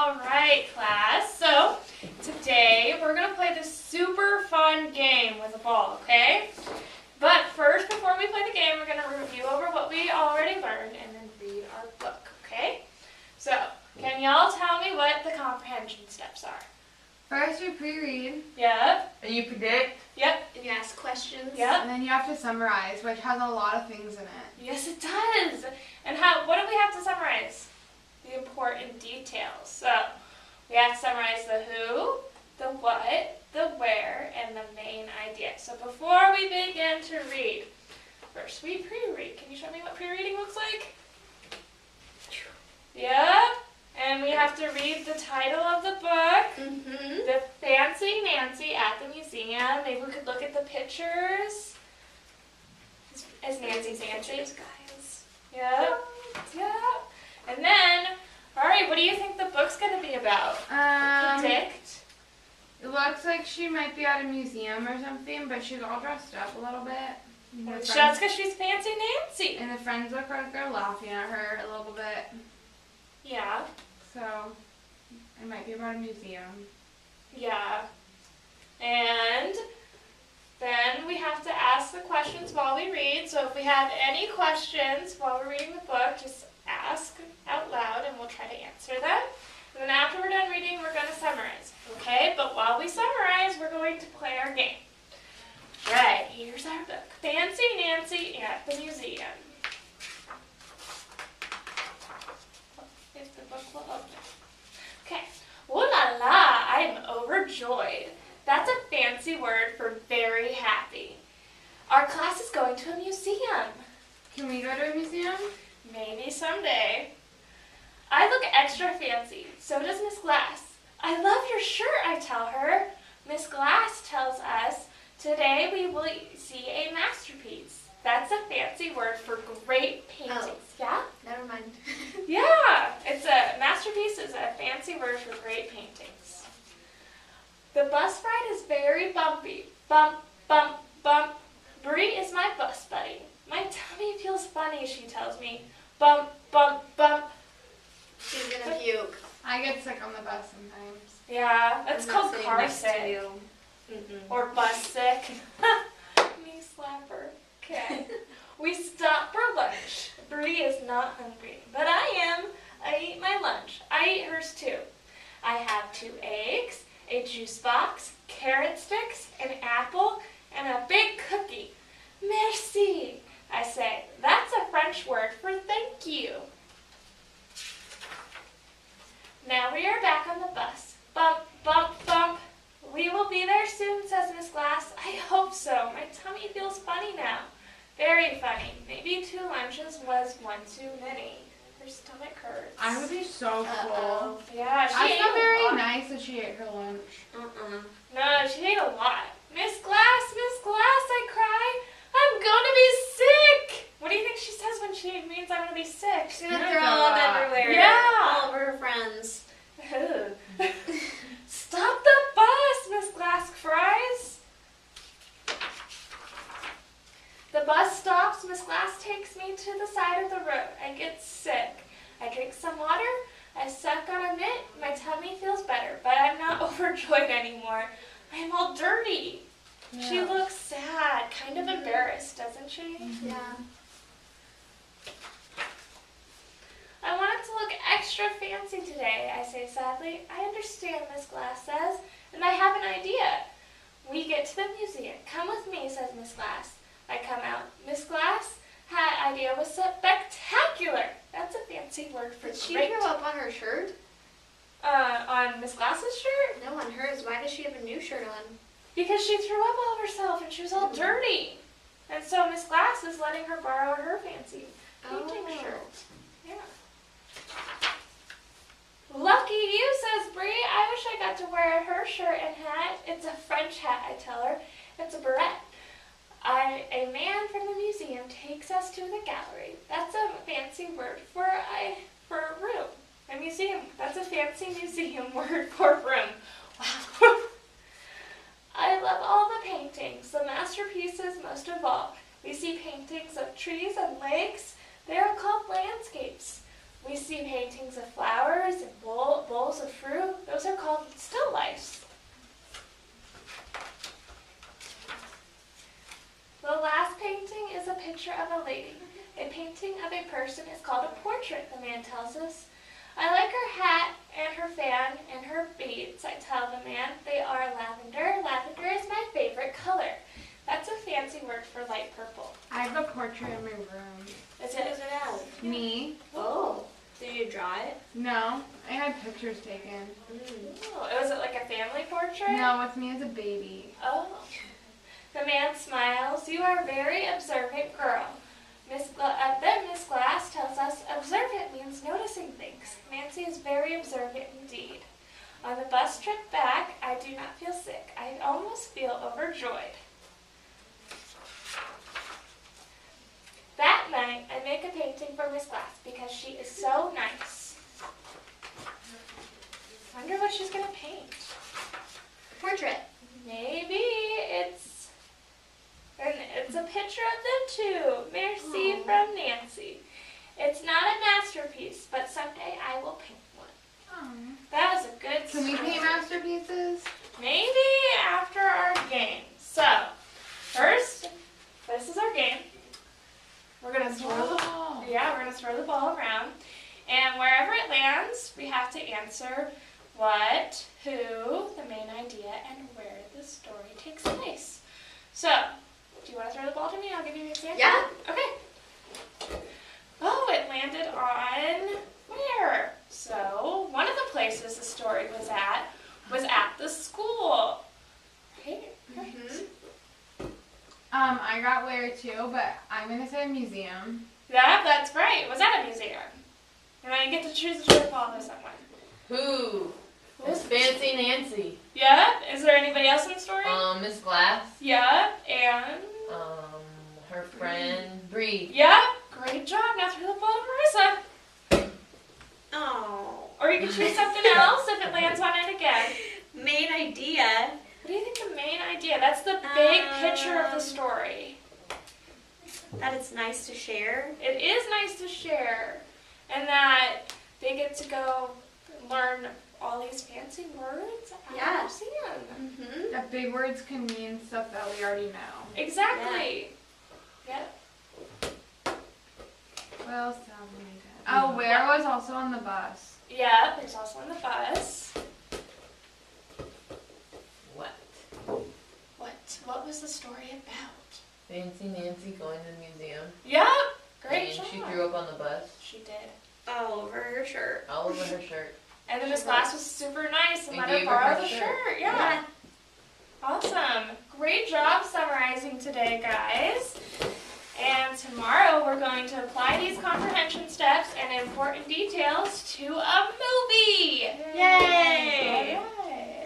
Alright, class, so today we're going to play this super fun game with a ball, okay? But first, before we play the game, we're going to review over what we already learned and then read our book, okay? So, can y'all tell me what the comprehension steps are? First we pre-read. Yep. And you predict? Yep. And you ask questions. Yep. And then you have to summarize, which has a lot of things in it. Yes, it does. And what do we have to summarize? The important details. So, we have to summarize the who, the what, the where, and the main idea. So before we begin to read, first we pre-read. Can you show me what pre-reading looks like? Yep. And we have to read the title of the book, The Fancy Nancy at the Museum. Maybe we could look at the pictures. As Nancy's Nancy. Guys. Yep. Yep. And then, alright, what do you think the book's going to be about? Predict. It looks like she might be at a museum or something, but she's all dressed up a little bit. That's because she's Fancy Nancy. And the friends look like they're laughing at her a little bit. Yeah. So, it might be about a museum. Yeah. And then we have to ask the questions while we read. So if we have any questions while we're reading the book, just ask out loud and we'll try to answer them. And then after we're done reading, we're going to summarize. Okay? But while we summarize, we're going to play our game. Right, here's our book. Fancy Nancy at the Museum. If the book will open. Okay. Ooh la la, I am overjoyed. That's a fancy word for very happy. Our class is going to a museum. Can we go to a museum? Maybe someday. I look extra fancy. So does Miss Glass. I love your shirt, I tell her. Miss Glass tells us, today we will see a masterpiece. That's a fancy word for great paintings. Oh. Yeah? Never mind. Yeah, masterpiece is a fancy word for great paintings. The bus ride is very bumpy. Bump, bump, bump. Bree is my bus buddy. My tummy feels funny, she tells me. Bump, bump, bump. She's gonna puke. I get sick on the bus sometimes. Yeah, that's I'm not called sitting car next to sick. you. Or bus sick. Knee slapper. Okay. We stop for lunch. Bree is not hungry, but I am. I eat my lunch. I eat hers too. I have 2 eggs, a juice box, carrot sticks, an apple, and a big cookie. Merci, I say. That's a French word for thank you. Now we are back on the bus. Bump, bump, bump. We will be there soon, says Miss Glass. I hope so. My tummy feels funny now. Very funny. Maybe 2 lunches was one too many. Her stomach hurts. I would be so full. Yeah, she I ate feel a very lot. nice that she ate her lunch. No, she ate a lot. Miss Glass, I cry. I'm going to be sick. What do you think she says when she means I'm going to be sick? She's gonna That's throw a up lot. everywhere. Yeah. All over her friends. Stop the bus, Miss Glass cries. The bus stops. Miss Glass takes me to the side of the road. I get sick. I drink some water. I suck on a mint. My tummy feels better, but I'm not overjoyed anymore. I'm all dirty. Yeah. She looks sad, kind of embarrassed, doesn't she? Yeah. I wanted to look extra fancy today, I say sadly. I understand, Miss Glass says, and I have an idea. We get to the museum. Come with me, says Miss Glass. I come out. Miss Glass' idea was spectacular. That's a fancy word for Did she great. throw up on her shirt? On Miss Glass's shirt? No, on hers. Why does she have a new shirt on? Because she threw up all over herself and she was all dirty. And so Miss Glass is letting her borrow her fancy painting shirt. Yeah. Lucky you, says Bree. I wish I got to wear her shirt and hat. It's a French hat, I tell her. It's a beret. A man from the museum takes us to the gallery. That's a fancy word for a room. A museum. That's a fancy museum word for room. Wow. I love all the paintings, the masterpieces most of all. We see paintings of trees and lakes. They are called landscapes. We see paintings of flowers and bowls of fruit. Those are called still lifes. The last painting is a picture of a lady. A painting of a person is called a portrait, the man tells us. I like her hat and her fan and her beads, I tell the man. They are lavender. Lavender is my favorite color. That's a fancy word for light purple. I have a portrait in my room. Is Who's it out? Me? Oh. Did you draw it? No, I had pictures taken. Oh, was it like a family portrait? No, it's me as a baby. Oh. The man smiles. You are a very observant girl. Then Miss Glass tells us observant means noticing things. Nancy is very observant indeed. On the bus trip back, I do not feel sick. I almost feel overjoyed. That night, I make a painting for Miss Glass because she is so nice. Wonder what she's going to paint. Portrait. Maybe it's a picture of them too. Merci from Nancy. It's not a masterpiece, but someday I will paint one. Oh. That was a good Can we story. paint masterpieces? Maybe after our game. So, first, this is our game. We're gonna swirl the we're gonna swirl the ball around, and wherever it lands, we have to answer what, who, the main idea, and where the story takes place. So, do you want to throw the ball to me? I'll give you an example. Yeah. Okay. Oh, it landed on where? So, one of the places the story was at the school. Right? Mm-hmm. I got where too, but I'm gonna say a museum. Yeah, that's right. It was at a museum. And I get to choose to follow someone. Who? It's Fancy Nancy. Yeah? Is there anybody else in the story? Miss Glass. Yeah, and... Her friend Bree. Yeah, great job. Now throw the ball to Marissa. Oh. Or you can choose something else if it lands on it again. Main idea. What do you think the main idea? That's the big picture of the story. That it's nice to share. It is nice to share. And that they get to go learn all these fancy words at Yeah. the museum. Mm-hmm. That big words can mean stuff that we already know. Exactly. Yep. What else have we done? Oh, where was also on the bus. Yeah, there's also on the bus. What? What was the story about? Fancy Nancy going to the museum. Yep. Great And job. she threw up on the bus. She did. All over her shirt. All over her shirt. And then Miss Glass was super nice and And let her gave her borrow her the shirt. shirt. Yeah. Awesome. Great job summarizing today, guys. And tomorrow we're going to apply these comprehension steps and important details to a movie. Yay!